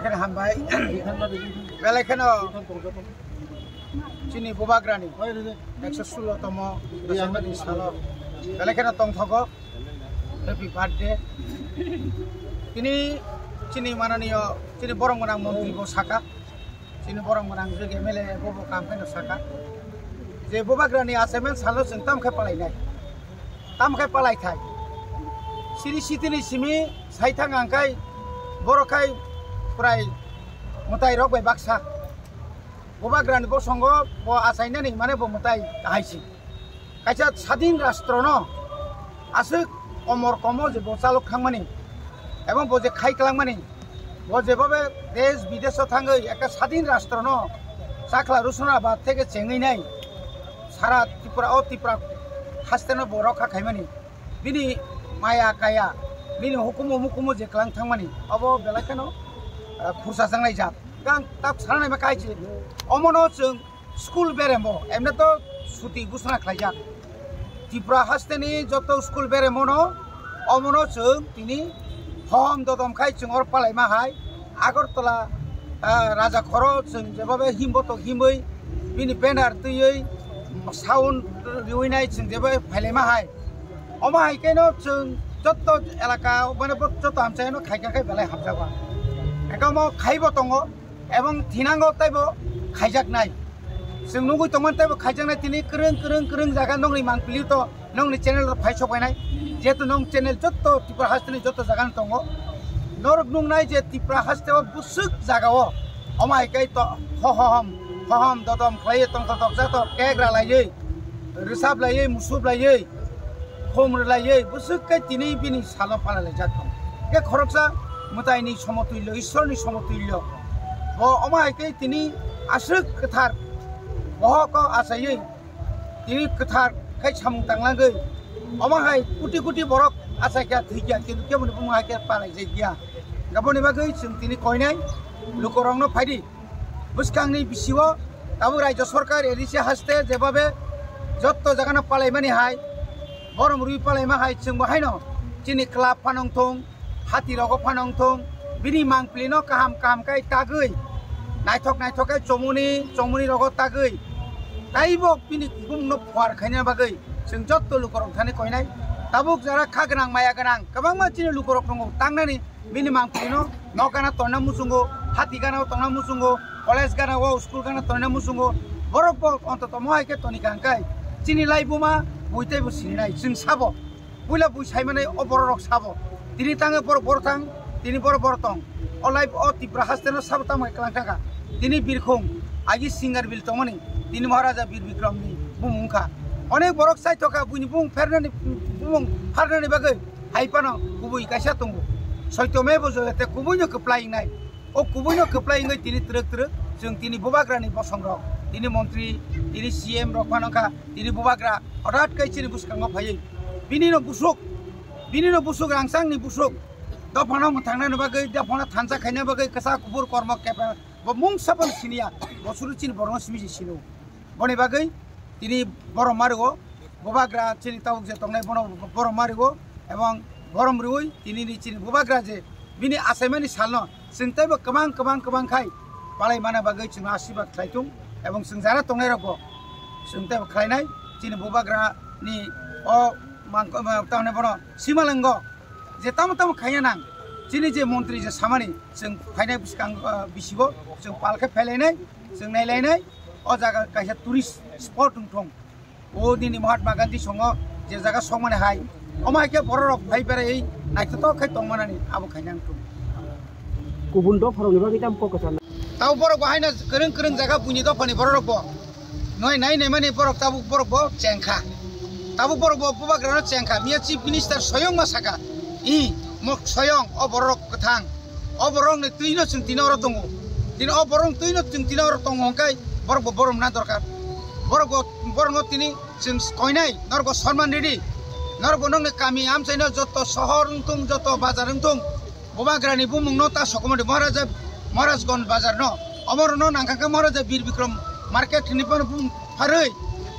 बेलायखान हामबाय बेलायखान चिनी बुबाग्रानि 116तम बोसोरनि सालाव बेलायखान तंथगो हैप्पी बार्थडे तिनी चिनी माननीय चिनी बरंगनां मंत्री बो साका चिनी बरंगनां जों एमएलए बो कामखान साका जे बुबाग्रानि आसेमेन सालो जों तामखाय पालायथाय सिरि सितिनि सिमी साइथां आंखाय बरखाय प्राय मुताय रक बाय बाक्सा बुबाग्रानि बो संग बो आसायनानि माने बो मुताय हायसि कायसा स्वाधीन राष्ट्र न आसो अमर कम जे बो चालक खांमानि एवं बो जे खायख्लांमानि बो जेबाबे देश विदेश थाङै एक स्वाधीन राष्ट्र न साखला रुसना बा थेके चेङैनाय सारा त्रिपुरा हास्तेनो बो रखा खायमानि बिनि माया काया बिनि हुकुम मुकुम जेख्लां थांमानि अब बेलायखान खुरसा जांनाय जात गां ताब सारनाय मा कायछि अमनो जों स्कुल बेरेमो एमने तो सुति गुसना खायजा त्रिपुरा हास्तेनि जत स्कुल बेरेमो न अमनो जों तिनि हम ददम खाय जों और पालायमा हाय आगरतला राजा खरो जों जेबाबे हिमबतो हिमै बिनि बेनार तैयै साउन्ड रिउइनाय जों जेबो फायलायमा हाय अमा हायकेनो जों जत एलाका माने जत आमचायनो खायखाय बेलाय हाबजाबा एकामो खायबो दङो एवं थिनांगो ताइबो खायजाकनाय जों नुगै तमन ताइबो खायजाकनाय तिनि करं जागा नंनि मांपलि तो नंनि चेनेल फायसबायनाय जेतु नं चेनेल जत त्रिपुरा हास्तेनि जत जागा दङो नरक नुंनाय जे त्रिपुरा हास्तेआव बुसुक जागाव अमा हायकै तो हहम ददम खाय तंथक जात केग्रा लायै रिसाब लायै मुसुब लायै खोमर लायै बुसुकै तिनि बिनि सालो पालाय जात के खरकसा मुतायनि समतुल्य ईश्वरनि समतुल्य बो अमा हायकै तिनि आसुक कथार बहक आसायै तिनि कथार खाय सामुं तांलांगै अमा हाय कुटि बरक आसायखा थैया किन्तु केमन बुंनो हायखे पालाय जायगिया गाबोनि बागै जों तिनि कयनाय लुकरंनो फायदि बुसखांनि बिसिव दाबो राज्य सरकार एलिसे हास्ते जेबाबे जत्त जागाना पालायमानि हाय बरम रुइ पालायमा हाय जों बाहायनो चिनि क्लाब फानंथं हाति रगो फानंथं बिनि मांप्लिनो काहाम काय तागै नायथक चमुनि रगो तागै ताइबो बिनि बुंनो फुवार खायना बागै जों जत्त लुकरं थाने कयनाय ताबुक जारा खागोनां माया गोनां गोबां मानसिनि लुकरं दङ तांनानि बिनि मांप्लिनो नगाना तोरना मुसुंगो हाति गानाव तोरना मुसुंगो कलेज गानाव स्कुल गाना तोरना मुसुंगो बरफ अंतत महायके तनि गांकाय चिनि लाइबुमा बयतायबो सिनाय जों साबो बुइला बुइ सायमाने अ बररक साबो तिनि ताङे बर थां तिनि बर तं अलाइब अ त्रिपुरा हास्तेनो साबता मायख्लां थाका तिनि बिरखं आगि सिंगार बिल तमनि तिनि महाराजा बीर विक्रमनि बुमुंखा अनेक बरक सायथका बुइनि बुं फारनानि बागै हायपानो गुबै कायसा दंगो सत्यमेव जयते कुबुइनो खोप्लायनाय ओ कुबुइनो खोप्लायङै तिनि ट्रक जों तिनि बुबाग्रानि बसंरक तिनि मंत्री तिनि सीएम रखमानखा तिनि बुबाग्रा हठात कायसिनि बुसखांगो फायै बिनिनो बुसुक रांसांनि बुसुक दफाना थांनानै बागै दफाना थानसा खायना बागै कसा कुबुर कर्म केपा मुं साबन सिनिया बसुरु चिनि बरन सिमिजि सिनो बनि बागै तिनि बर मारिगो बुबाग्रा चिनि ताउक जे तंनाय बर मारिगो एवं बरम रुइ तिनि चिनि बुबाग्रा जे बिनि आसायमानि सालनो जों ताइबो गोबां खाय पालाय माना बागै जों आशीर्वाद खायथुं एवं जों जाना तंनाय रखो जों ताइबो खायनाय चिनि बुबाग्रानि अ तावने बनो सीमालंग जे ताम खायना नां चिनि जे मंत्री जे सामानि जों फायनाय बुसखां बिसिबो जों पालखे फैलायनाय जों नायलायनाय अ जागा कायसा टुरिस्ट स्पट दंथं ओ दिनि महात्मा गांधी संग जे जागा संमाने हाय अमायके बररक फायबारै नायथत खाय तंमानानि आबो खायनां थुं गुबुन द फरनि बागै ताम ककसान ताव बरक बाहायना करं जागा बुनि दफानि बररक बो नाय माने बरक ताबु बरक बो चेंखा ताबु बरक बो बुबाग्रानो चेंखा मिया चीफ मिनिस्टार स्वयं मासाका मक स्वयं अ बरक कथां अ बरक ने तैनो जों तिनावर दङ दिन अ बरक तैनो जों तिनावर दङ हंकाय बरक बो बरम ना दरकार बरक तिनि जों कयनाय नरगो सन्मान रेडी नरगो नंने कामी आमसायनो जत शहर तुम जत बाजार तुम बुबाग्रानि बुमुंनो ता सकमदि महाराजगंज बाजार न अमरनो नांखांका महाराजा बीर विक्रम मार्केट निपन बुं फारै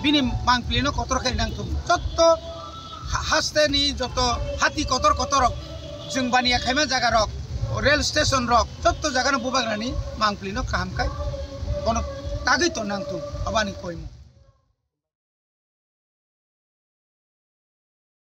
बिनि मांप्लिनो कतर खाय नांथुम जत हास्तेनि जत हाति कतर जों बानिया खायमा जागा रक रेल स्टेशन रक जत्त जागानो बुबाग्रानि मांप्लिनो काहामखाय गनो तागै तो नांतु अबानि कोइमु।